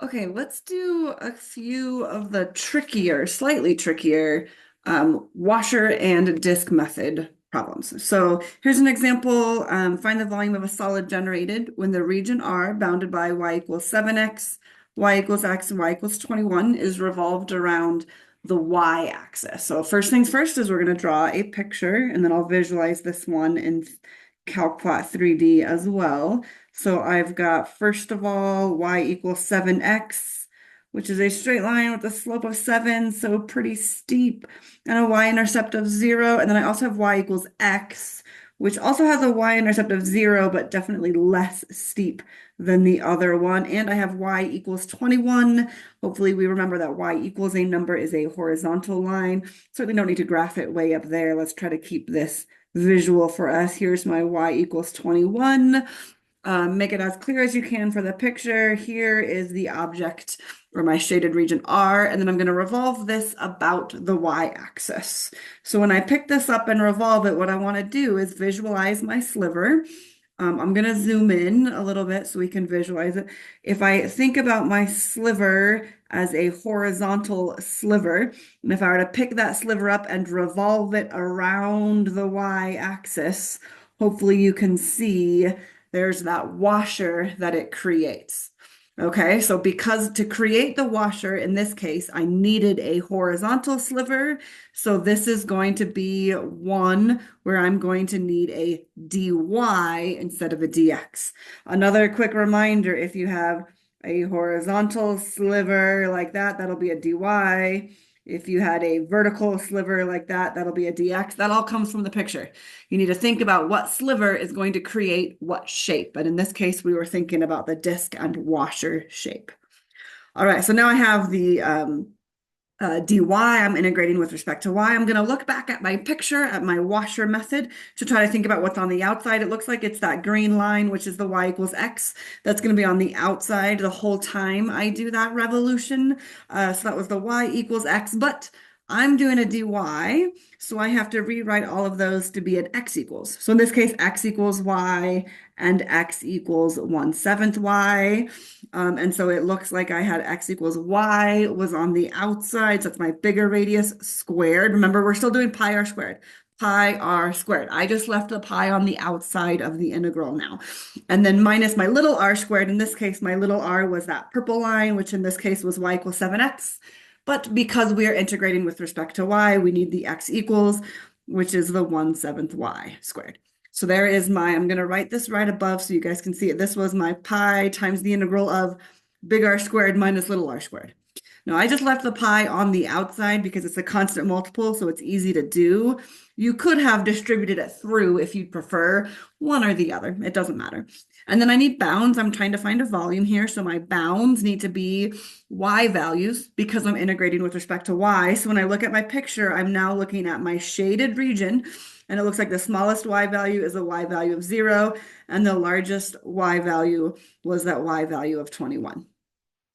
Okay, let's do a few of the trickier, slightly trickier washer and disk method problems. So here's an example. Find the volume of a solid generated when the region R bounded by y equals 7x, y equals x, and y equals 21 is revolved around the y-axis. So first things first is we're going to draw a picture, and then I'll visualize this one in CalCut 3D as well. So I've got, first of all, y equals 7x, which is a straight line with a slope of 7, so pretty steep, and a y-intercept of 0. And then I also have y equals x, which also has a y-intercept of 0, but definitely less steep than the other one. And I have y equals 21. Hopefully we remember that y equals a number is a horizontal line. Certainly don't need to graph it way up there. Let's try to keep this visual for us. Here's my y equals 21. Make it as clear as you can for the picture. Here is the object or my shaded region R, and then I'm going to revolve this about the y-axis. So when I pick this up and revolve it, what I want to do is visualize my sliver. I'm going to zoom in a little bit so we can visualize it. If I think about my sliver as a horizontal sliver, and if I were to pick that sliver up and revolve it around the y-axis, hopefully you can see there's that washer that it creates. Okay, so because to create the washer, in this case, I needed a horizontal sliver. So this is going to be one where I'm going to need a dy instead of a dx. Another quick reminder, if you have a horizontal sliver like that, that'll be a dy. If you had a vertical sliver like that, that'll be a dx. That all comes from the picture. You need to think about what sliver is going to create what shape. And in this case, we were thinking about the disc and washer shape. All right, so now I have the dy. I'm integrating with respect to y. I'm going to look back at my picture, at my washer method, to try to think about what's on the outside. It looks like it's that green line, which is the y equals x. That's going to be on the outside the whole time I do that revolution. So that was the y equals x, but I'm doing a dy, so I have to rewrite all of those to be an x equals. So in this case, x equals y and x equals 1/7 y. And so it looks like I had x equals y was on the outside. So that's my bigger radius squared. Remember, we're still doing pi r squared. Pi r squared. I just left the pi on the outside of the integral now. And then minus my little r squared. In this case, my little r was that purple line, which in this case was y equals 7x. But because we are integrating with respect to y, we need the x equals, which is the 1/7 y squared. So there is my, I'm going to write this right above so you guys can see it. This was my pi times the integral of big R squared minus little r squared. Now I just left the pi on the outside because it's a constant multiple, so it's easy to do. You could have distributed it through if you'd prefer one or the other. It doesn't matter. And then I need bounds. I'm trying to find a volume here. So my bounds need to be y values because I'm integrating with respect to y. So when I look at my picture, I'm now looking at my shaded region. And it looks like the smallest y value is a y value of 0. And the largest y value was that y value of 21.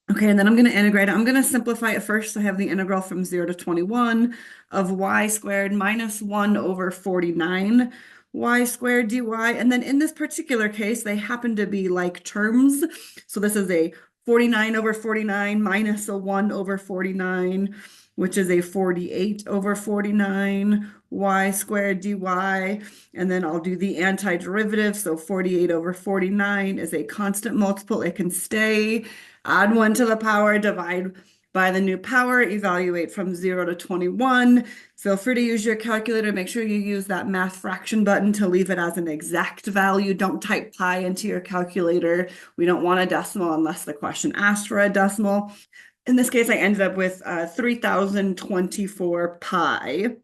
Okay, and then I'm going to integrate it. I'm going to simplify it first. I have the integral from 0 to 21 of y squared minus 1 over 49 y squared dy. And then in this particular case, they happen to be like terms. So this is a 49 over 49 minus a 1 over 49, which is a 48 over 49 y squared dy. And then I'll do the antiderivative. So 48 over 49 is a constant multiple. It can stay. Add 1 to the power, divide by the new power, evaluate from 0 to 21. Feel free to use your calculator. Make sure you use that math fraction button to leave it as an exact value. Don't type pi into your calculator. We don't want a decimal unless the question asks for a decimal. In this case, I ended up with 3,024 pi.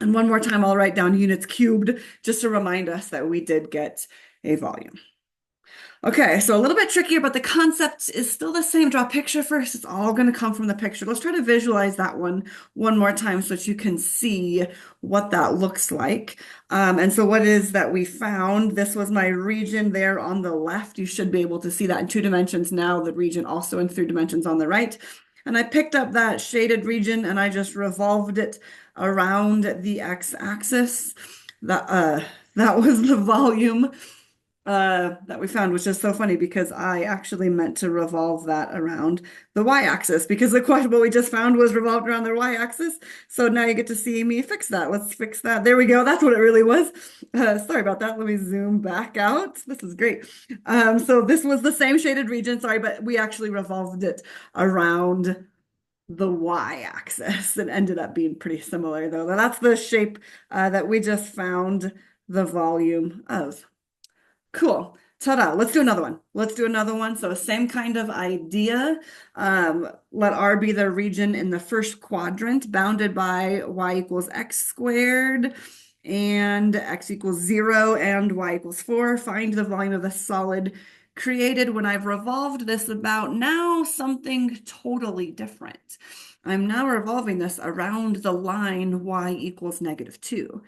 And one more time, I'll write down units cubed just to remind us that we did get a volume. Okay, so a little bit trickier, but the concept is still the same. Draw a picture first. It's all going to come from the picture. Let's try to visualize that one more time so that you can see what that looks like. And so what is that we found? This was my region there on the left. You should be able to see that in 2 dimensions now, the region also in 3 dimensions on the right. And I picked up that shaded region and I just revolved it around the x-axis. That was the volume. that we found, which is so funny because I actually meant to revolve that around the y-axis because the question what we just found was revolved around the y-axis. So now you get to see me fix that. Let's fix that. There we go. That's what it really was. Sorry about that. Let me zoom back out. This is great. So this was the same shaded region, sorry, but we actually revolved it around the y-axis. It ended up being pretty similar though. That's the shape that we just found the volume of. Cool. Ta-da. Let's do another one. Let's do another one. So same kind of idea. Let R be the region in the first quadrant bounded by y equals x squared and x equals 0 and y equals 4. Find the volume of the solid created when I've revolved this about now something totally different. I'm now revolving this around the line y equals -2.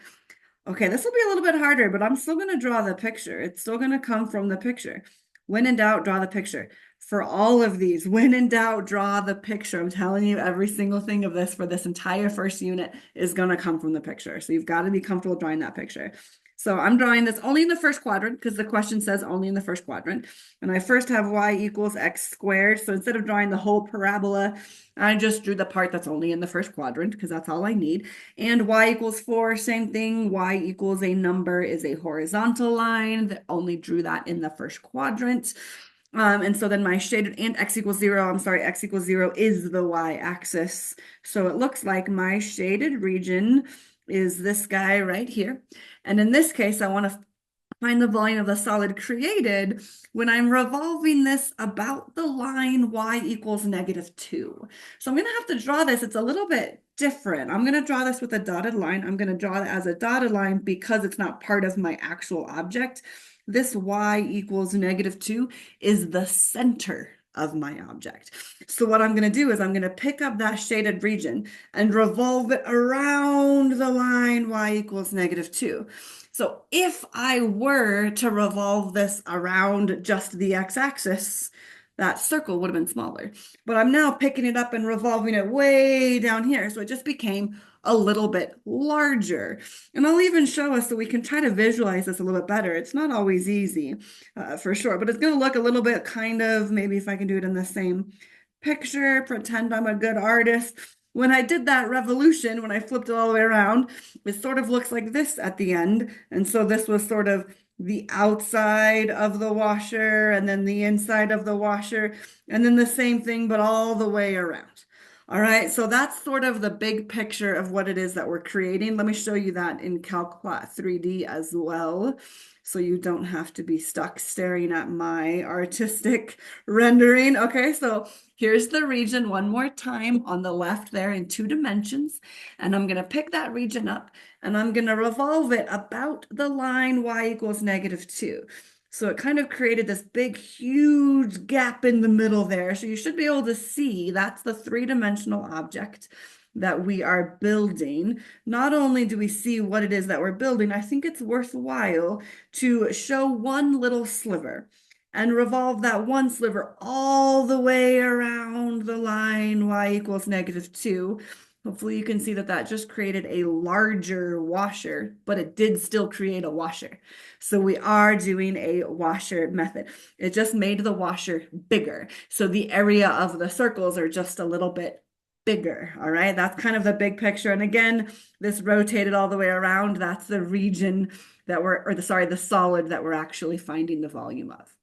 Okay, this will be a little bit harder, but I'm still going to draw the picture. It's still going to come from the picture. When in doubt, draw the picture. For all of these, when in doubt, draw the picture. I'm telling you, every single thing of this for this entire first unit is going to come from the picture. So you've got to be comfortable drawing that picture. So I'm drawing this only in the first quadrant because the question says only in the first quadrant. And I first have y equals x squared. So instead of drawing the whole parabola, I just drew the part that's only in the first quadrant because that's all I need. And y equals 4, same thing. Y equals a number is a horizontal line that only drew that in the first quadrant. And so then my shaded and x equals 0, I'm sorry, x equals 0 is the y-axis. So it looks like my shaded region is this guy right here. And in this case, I want to find the volume of the solid created when I'm revolving this about the line y equals -2. So I'm going to have to draw this. It's a little bit different. I'm going to draw this with a dotted line. I'm going to draw it as a dotted line because it's not part of my actual object. This y equals -2 is the center of my object. So what I'm going to do is I'm going to pick up that shaded region and revolve it around the line y equals -2. So if I were to revolve this around just the x-axis, that circle would have been smaller. But I'm now picking it up and revolving it way down here. So it just became a little bit larger. And I'll even show us so we can try to visualize this a little bit better. It's not always easy, for sure, but it's going to look a little bit kind of, maybe if I can do it in the same picture, pretend I'm a good artist. When I did that revolution, when I flipped it all the way around, it sort of looks like this at the end. And so this was sort of the outside of the washer and then the inside of the washer and then the same thing, but all the way around. All right, so that's sort of the big picture of what it is that we're creating. Let me show you that in Calcplot 3D as well, so you don't have to be stuck staring at my artistic rendering. Okay, so here's the region one more time on the left there in 2 dimensions, and I'm gonna pick that region up and I'm gonna revolve it about the line y equals -2. So it kind of created this big, huge gap in the middle there. So you should be able to see that's the 3-dimensional object that we are building. Not only do we see what it is that we're building, I think it's worthwhile to show one little sliver and revolve that one sliver all the way around the line y equals -2. Hopefully you can see that that just created a larger washer, but it did still create a washer. So we are doing a washer method. It just made the washer bigger. So the area of the circles are just a little bit bigger. All right, that's kind of the big picture. And again, this rotated all the way around. That's the region that the solid that we're actually finding the volume of.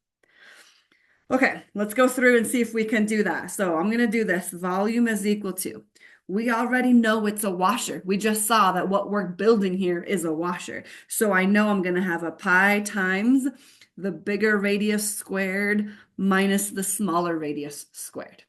Okay, let's go through and see if we can do that. So I'm going to do this. Volume is equal to, we already know it's a washer. We just saw that what we're building here is a washer. So I know I'm going to have a pi times the bigger radius squared minus the smaller radius squared.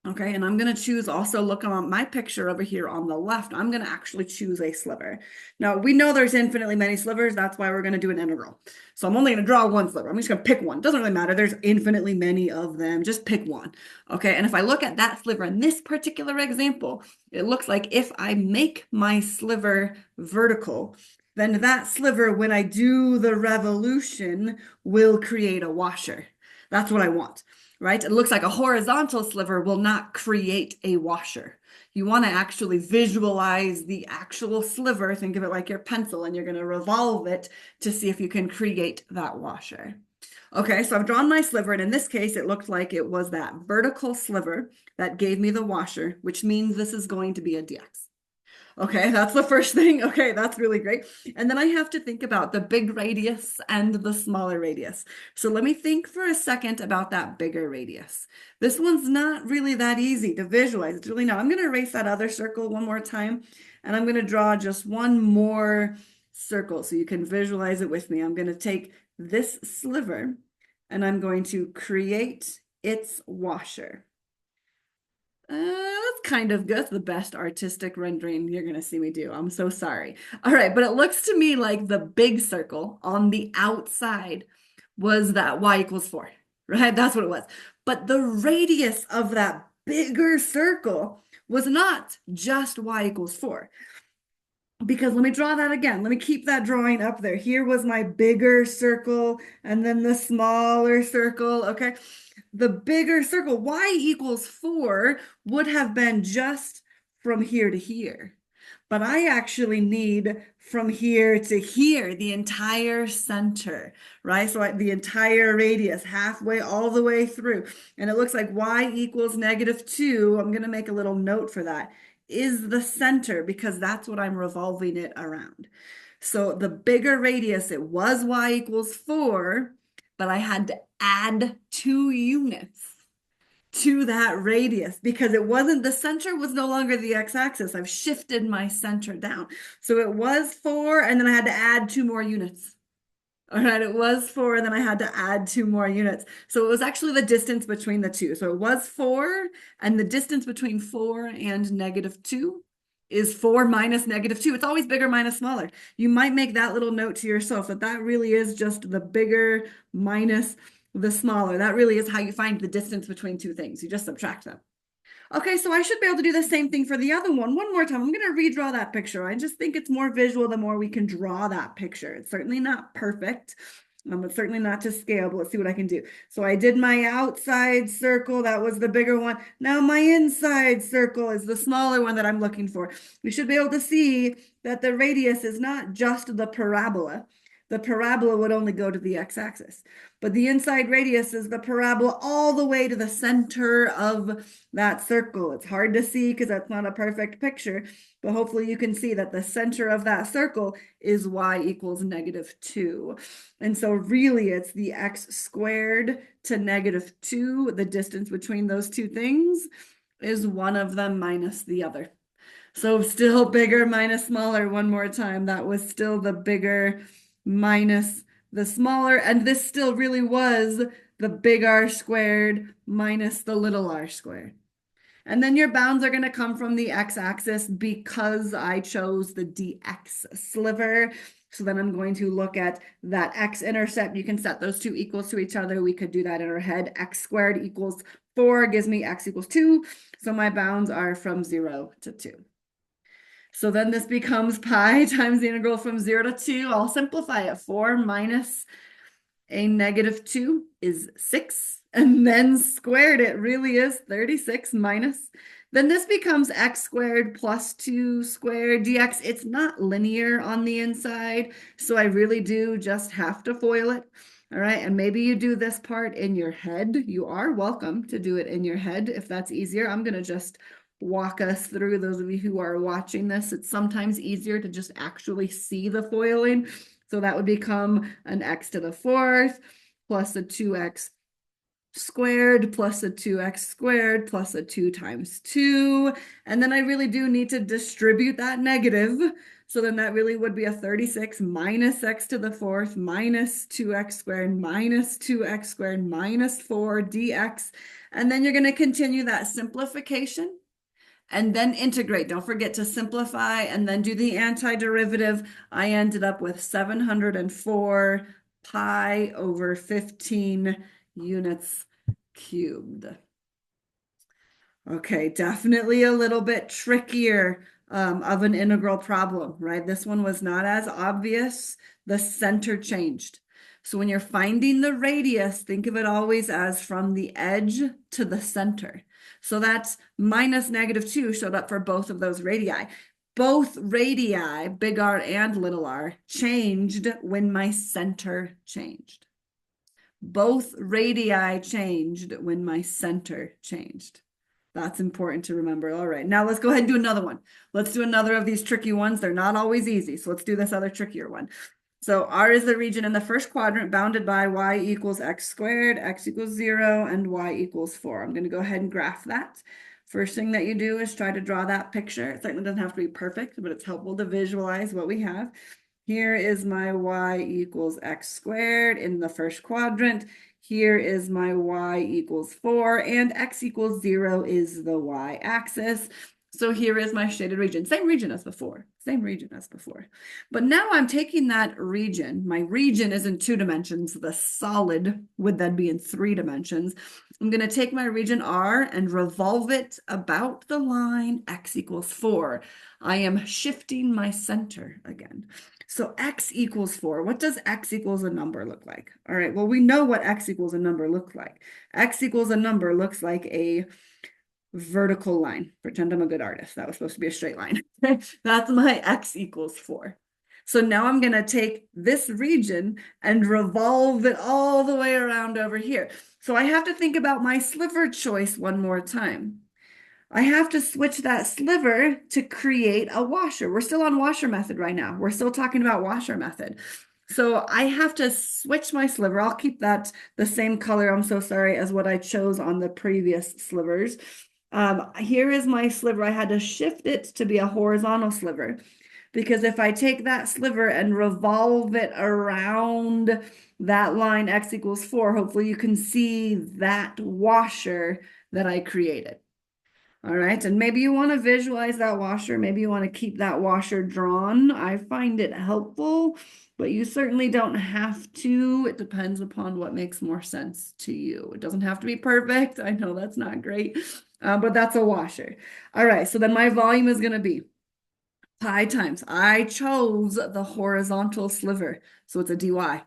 Okay, and I'm going to choose also, look on my picture over here on the left, I'm going to actually choose a sliver. Now, we know there's infinitely many slivers. That's why we're going to do an integral. So I'm only going to draw one sliver. I'm just going to pick one. Doesn't really matter. There's infinitely many of them. Just pick one. Okay, and if I look at that sliver in this particular example, it looks like if I make my sliver vertical, then that sliver, when I do the revolution, will create a washer. That's what I want. right? It looks like a horizontal sliver will not create a washer. You want to actually visualize the actual sliver. Think of it like your pencil, and you're going to revolve it to see if you can create that washer. Okay, so I've drawn my sliver, and in this case, it looked like it was that vertical sliver that gave me the washer, which means this is going to be a DX. Okay, that's the first thing. Okay, that's really great. And then I have to think about the big radius and the smaller radius. So let me think for a second about that bigger radius. This one's not really that easy to visualize. It's really not. I'm going to erase that other circle one more time, and I'm going to draw just one more circle so you can visualize it with me. I'm going to take this sliver, and I'm going to create its washer. That's kind of good. That's the best artistic rendering you're going to see me do. I'm so sorry. All right, but it looks to me like the big circle on the outside was that y equals 4, right? That's what it was. But the radius of that bigger circle was not just y equals 4. Because let me draw that again. Let me keep that drawing up there. Here was my bigger circle and then the smaller circle, okay? The bigger circle, y equals 4, would have been just from here to here. But I actually need from here to here, the entire center, right? So the entire radius, halfway all the way through. And it looks like y equals -2. I'm going to make a little note for that, is the center, because that's what I'm revolving it around. So the bigger radius, it was y equals 4, but I had to add 2 units to that radius because it wasn't, the center was no longer the x-axis. I've shifted my center down. So it was 4, and then I had to add 2 more units. All right, it was 4, and then I had to add 2 more units. So it was actually the distance between the two. So it was 4, and the distance between 4 and -2 is 4 minus -2. It's always bigger minus smaller. You might make that little note to yourself that that really is just the bigger minus the smaller. That really is how you find the distance between two things. You just subtract them. Okay, so I should be able to do the same thing for the other one. One more time. I'm going to redraw that picture. I just think it's more visual the more we can draw that picture. It's certainly not perfect. It's certainly not to scale, but let's see what I can do. So I did my outside circle. That was the bigger one. Now my inside circle is the smaller one that I'm looking for. We should be able to see that the radius is not just the parabola. The parabola would only go to the x-axis, but the inside radius is the parabola all the way to the center of that circle. It's hard to see because that's not a perfect picture, but hopefully you can see that the center of that circle is y equals -2. And so really it's the x squared to -2. The distance between those two things is one of them minus the other. So still bigger minus smaller one more time. That was still the bigger minus the smaller, and this still really was the big R squared minus the little r squared. And then your bounds are going to come from the x-axis because I chose the dx sliver. So then I'm going to look at that x-intercept. You can set those two equals to each other. We could do that in our head. X squared equals 4 gives me x equals 2. So my bounds are from 0 to 2. So then this becomes pi times the integral from 0 to 2. I'll simplify it. 4 minus a -2 is 6. And then squared, it really is 36 minus. Then this becomes x squared plus 2 squared dx. It's not linear on the inside, so I really do just have to FOIL it. All right, and maybe you do this part in your head. You are welcome to do it in your head if that's easier. I'm going to just walk us through, those of you who are watching this. It's sometimes easier to just actually see the foiling. So that would become an x to the 4th plus a 2x squared plus a 2x squared plus a 2 times 2. And then I really do need to distribute that negative. So then that really would be a 36 minus x to the 4th minus 2x squared minus 2x squared minus 4 dx. And then you're going to continue that simplification and then integrate. Don't forget to simplify and then do the antiderivative. I ended up with 704 pi over 15 units cubed. Okay, definitely a little bit trickier of an integral problem, right? This one was not as obvious. The center changed. So when you're finding the radius, think of it always as from the edge to the center. So that's minus -2 showed up for both of those radii. Both radii, big R and little r, changed when my center changed. Both radii changed when my center changed. That's important to remember. All right, now let's go ahead and do another one. Let's do another of these tricky ones. They're not always easy, so let's do this other trickier one. So R is the region in the first quadrant bounded by y equals x squared, x equals 0, and y equals 4. I'm going to go ahead and graph that. First thing that you do is try to draw that picture. It certainly doesn't have to be perfect, but it's helpful to visualize what we have. Here is my y equals x squared in the first quadrant. Here is my y equals 4, and x equals 0 is the y-axis. So here is my shaded region. Same region as before. Same region as before. But now I'm taking that region. My region is in 2 dimensions. The solid would then be in 3 dimensions. I'm going to take my region R and revolve it about the line x equals 4. I am shifting my center again. So x equals 4. What does x equals a number look like? All right, well, we know what x equals a number looks like. X equals a number looks like a vertical line. Pretend I'm a good artist. That was supposed to be a straight line. That's my x equals 4. So now I'm going to take this region and revolve it all the way around over here. So I have to think about my sliver choice one more time. I have to switch that sliver to create a washer. We're still on washer method right now. We're still talking about washer method. So I have to switch my sliver. I'll keep that the same color, I'm so sorry, as what I chose on the previous slivers. Here is my sliver. I had to shift it to be a horizontal sliver because if I take that sliver and revolve it around that line x equals 4, hopefully you can see that washer that I created. All right, and maybe you want to visualize that washer. Maybe you want to keep that washer drawn. I find it helpful, but you certainly don't have to. It depends upon what makes more sense to you. It doesn't have to be perfect. I know that's not great, but that's a washer. All right, so then my volume is going to be pi times. I chose the horizontal sliver, so it's a dy.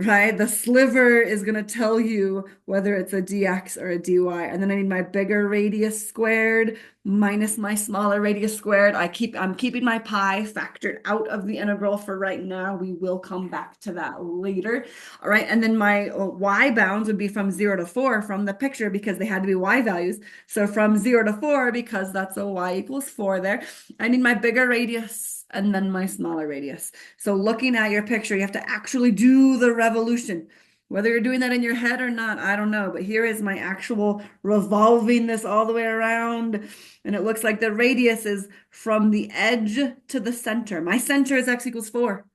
Right? The sliver is going to tell you whether it's a dx or a dy. And then I need my bigger radius squared minus my smaller radius squared. I'm keeping my pi factored out of the integral for right now. We will come back to that later. All right. And then my y bounds would be from 0 to 4 from the picture because they had to be y values. So from 0 to 4, because that's a y equals 4 there, I need my bigger radius and then my smaller radius. So looking at your picture, you have to actually do the revolution. Whether you're doing that in your head or not, I don't know. But here is my actual revolving this all the way around. And it looks like the radius is from the edge to the center. My center is x equals 4.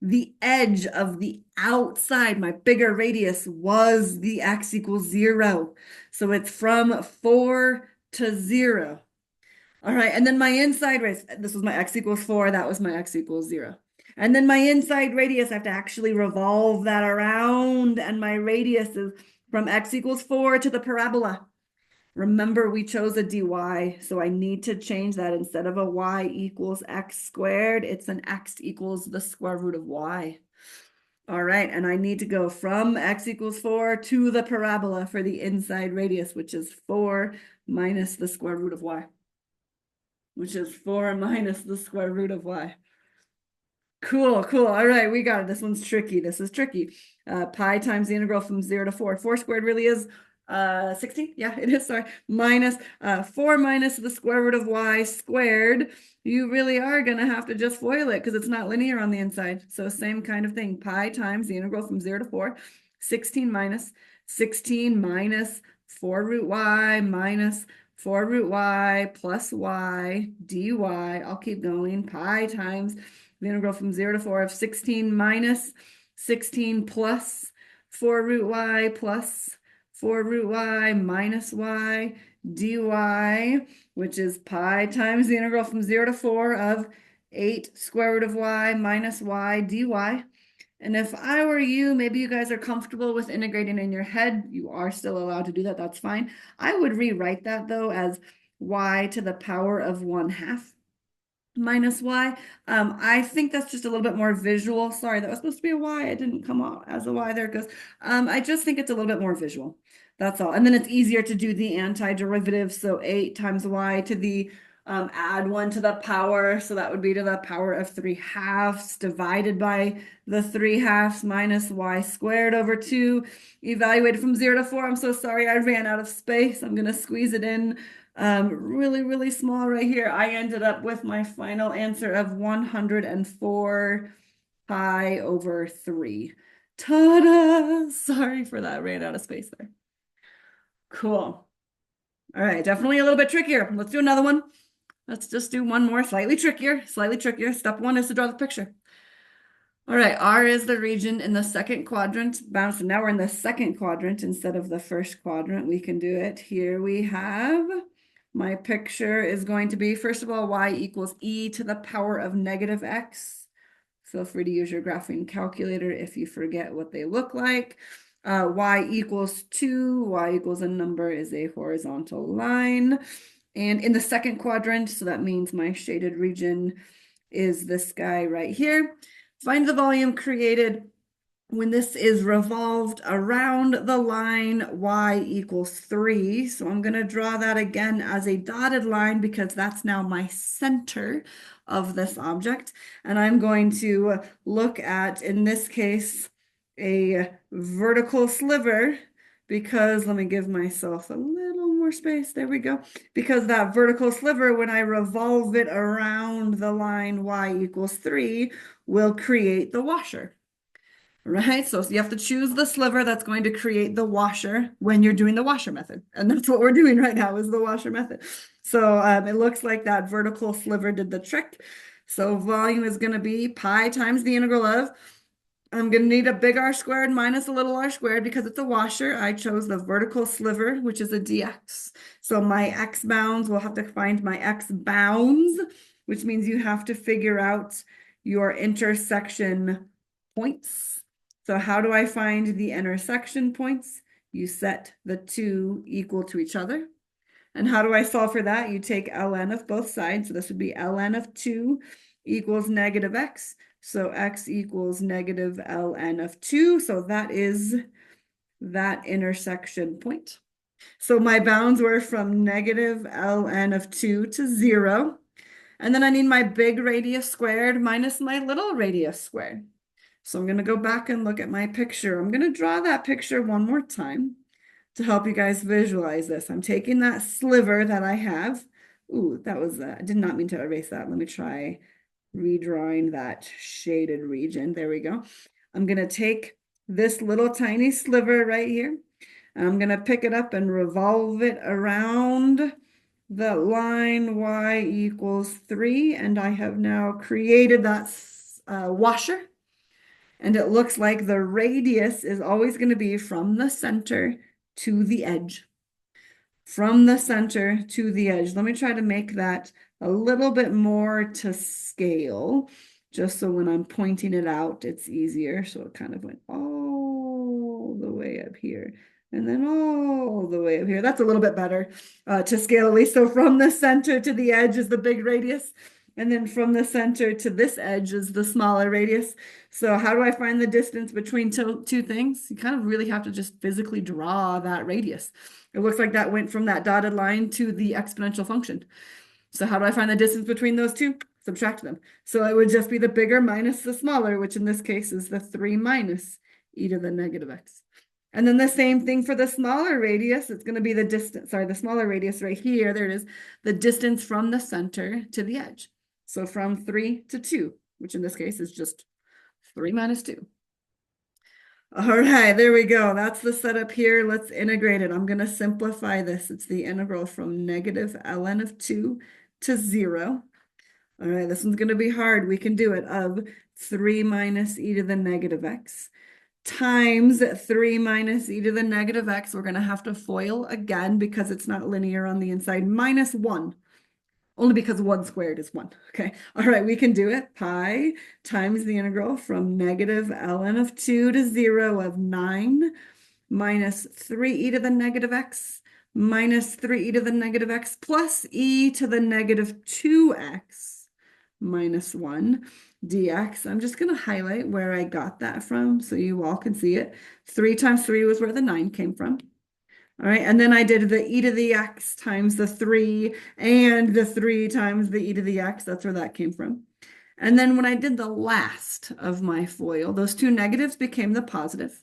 The edge of the outside, my bigger radius, was the x equals 0. So it's from 4 to 0. All right, and then my inside radius, this was my x equals 4, that was my x equals 0. And then my inside radius, I have to actually revolve that around, and my radius is from x equals 4 to the parabola. Remember, we chose a dy, so I need to change that. Instead of a y equals x squared, it's an x equals the square root of y. All right, and I need to go from x equals 4 to the parabola for the inside radius, which is 4 minus the square root of y. Which is 4 minus the square root of y. Cool, cool. All right, we got it. This one's tricky. This is tricky. Pi times the integral from 0 to 4. 4 squared really is 16. Yeah, it is. Sorry. Minus 4 minus the square root of y squared. You really are going to have to just FOIL it because it's not linear on the inside. So same kind of thing. Pi times the integral from 0 to 4. 16 minus 4 root y minus 4 root y plus y dy. I'll keep going. Pi times the integral from 0 to 4 of 16 minus 16 plus 4 root y plus 4 root y minus y dy, which is pi times the integral from 0 to 4 of 8 square root of y minus y dy. And if I were you, maybe you guys are comfortable with integrating in your head. You are still allowed to do that. That's fine. I would rewrite that, though, as y to the power of 1/2. minus y. I think that's just a little bit more visual. Sorry, that was supposed to be a y. It didn't come out as a y. There it goes. I just think it's a little bit more visual. That's all. And then it's easier to do the antiderivative. So 8 times y to the add 1 to the power. So that would be to the power of 3 halves divided by the 3 halves minus y squared over 2. Evaluated from 0 to 4. I'm so sorry. I ran out of space. I'm going to squeeze it in really, really small right here. I ended up with my final answer of 104 pi over 3. Ta-da! Sorry for that. Ran out of space there. Cool. All right, definitely a little bit trickier. Let's do another one. Let's just do one more, slightly trickier, slightly trickier. Step 1 is to draw the picture. All right, R is the region in the second quadrant. Bounce. Now we're in the second quadrant instead of the first quadrant. We can do it. Here we have my picture is going to be, first of all, y equals e to the power of negative x. Feel free to use your graphing calculator if you forget what they look like. Y equals 2. Y equals a number is a horizontal line. And in the second quadrant, so that means my shaded region is this guy right here. Find the volume created when this is revolved around the line y equals 3. So I'm going to draw that again as a dotted line because that's now my center of this object. And I'm going to look at, in this case, a vertical sliver because let me give myself a little more space. There we go. Because that vertical sliver, when I revolve it around the line y equals 3, will create the washer. Right? So you have to choose the sliver that's going to create the washer when you're doing the washer method. And that's what we're doing right now is the washer method. So it looks like that vertical sliver did the trick. So volume is going to be pi times the integral of, I'm going to need a big R squared minus a little r squared because it's a washer. I chose the vertical sliver, which is a dx. So my x bounds, we'll have to find my x bounds, which means you have to figure out your intersection points. So how do I find the intersection points? You set the two equal to each other. And how do I solve for that? You take ln of both sides. So this would be ln of 2 equals negative x. So x equals negative ln of 2. So that is that intersection point. So my bounds were from negative ln of 2 to 0. And then I need my big radius squared minus my little radius squared. So I'm going to go back and look at my picture. I'm going to draw that picture one more time to help you guys visualize this. I'm taking that sliver that I have. Ooh, that was, I did not mean to erase that. Let me try redrawing that shaded region. There we go. I'm going to take this little tiny sliver right here. And I'm going to pick it up and revolve it around the line y equals 3. And I have now created that washer. And it looks like the radius is always going to be from the center to the edge. From the center to the edge. Let me try to make that a little bit more to scale, just so when I'm pointing it out, it's easier. So it kind of went all the way up here and then all the way up here. That's a little bit better to scale at least. So from the center to the edge is the big radius. And then from the center to this edge is the smaller radius. So how do I find the distance between two things? You kind of really have to just physically draw that radius. It looks like that went from that dotted line to the exponential function. So how do I find the distance between those two? Subtract them. So it would just be the bigger minus the smaller, which in this case is the 3 minus e to the negative x. And then the same thing for the smaller radius. It's going to be the distance, sorry, the smaller radius right here. There it is, the distance from the center to the edge. So from 3 to 2, which in this case is just 3 minus 2. All right, there we go. That's the setup here. Let's integrate it. I'm going to simplify this. It's the integral from negative ln of 2 to 0. All right, this one's going to be hard. We can do it. Of 3 minus e to the negative x times 3 minus e to the negative x. We're going to have to FOIL again because it's not linear on the inside. Minus 1. Only because 1 squared is 1. Okay. All right, we can do it. Pi times the integral from negative ln of 2 to 0 of 9 minus 3e to the negative x minus 3e to the negative x plus e to the negative 2x minus 1 dx. I'm just going to highlight where I got that from so you all can see it. 3 times 3 was where the 9 came from. All right, and then I did the e to the x times the 3 and the 3 times the e to the x. That's where that came from. And then when I did the last of my FOIL, those two negatives became the positive.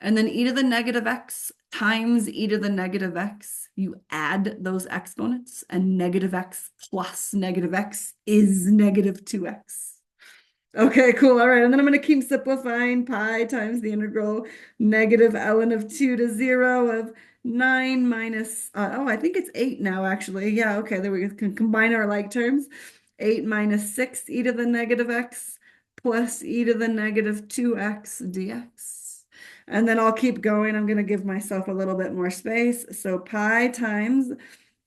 And then e to the negative x times e to the negative x, you add those exponents, and negative x plus negative x is negative 2x. Okay, cool. All right. And then I'm going to keep simplifying pi times the integral negative ln of 2 to 0 of 9 minus, oh, I think it's 8 now, actually. Yeah, okay, there we can combine our like terms. 8 minus 6 e to the negative x plus e to the negative 2x dx. And then I'll keep going. I'm going to give myself a little bit more space. So pi times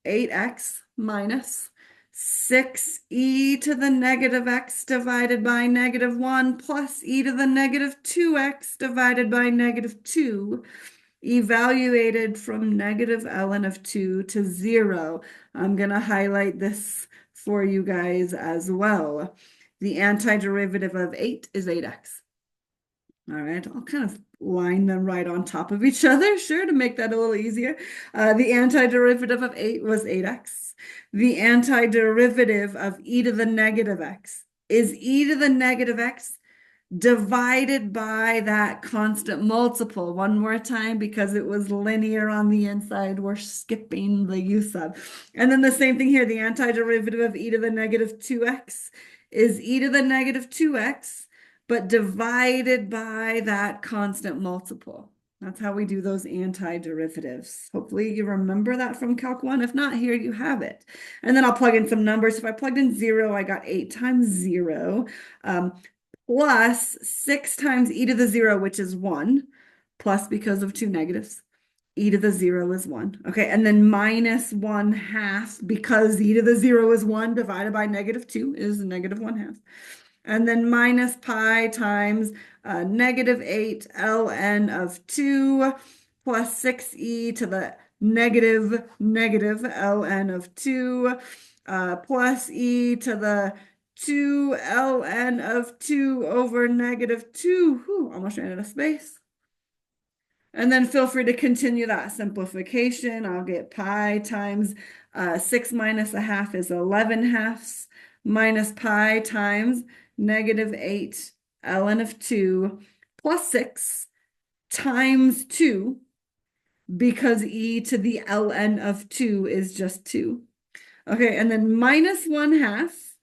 8x minus 6e to the negative x divided by negative 1 plus e to the negative 2x divided by negative 2, evaluated from negative ln of 2 to 0. I'm going to highlight this for you guys as well. The antiderivative of 8 is 8x. All right, I'll kind of line them right on top of each other, sure, to make that a little easier. The antiderivative of 8 was 8x. The antiderivative of e to the negative x is e to the negative x divided by that constant multiple. One more time, because it was linear on the inside, we're skipping the use of. And then the same thing here, the antiderivative of e to the negative 2x is e to the negative 2x, but divided by that constant multiple. That's how we do those antiderivatives. Hopefully you remember that from Calc 1. If not, here you have it. And then I'll plug in some numbers. If I plugged in 0, I got 8 times 0. Plus 6 times e to the 0, which is 1, plus because of two negatives, e to the 0 is 1. Okay, and then minus 1/2, because e to the 0 is 1 divided by negative 2 is negative 1/2. And then minus pi times negative 8 ln of 2 plus 6e to the negative ln of 2 plus e to the 2 ln of 2 over negative 2. Whew, almost ran out of space. And then feel free to continue that simplification. I'll get pi times 6 minus 1/2 is 11/2 minus pi times negative 8 ln of 2 plus 6 times 2, because e to the ln of 2 is just 2. Okay, and then minus 1/2,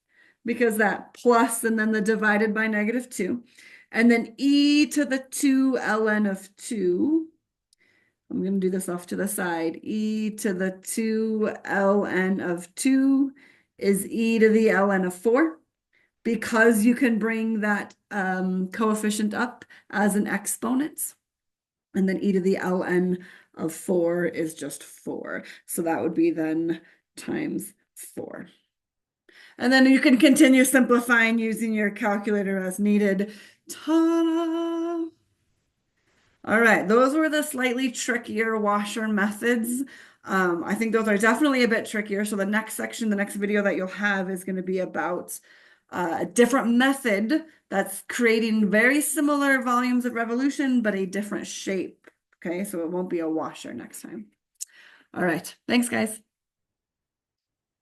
because that plus and then the divided by negative 2. And then e to the 2 ln of 2. I'm going to do this off to the side. E to the 2 ln of 2 is e to the ln of 4, because you can bring that coefficient up as an exponent. And then e to the ln of 4 is just 4. So that would be then times 4. And then you can continue simplifying using your calculator as needed. Ta-da! All right, those were the slightly trickier washer methods. I think those are definitely a bit trickier. So the next section, the next video that you'll have is going to be about a different method that's creating very similar volumes of revolution, but a different shape. Okay, so it won't be a washer next time. All right, thanks, guys.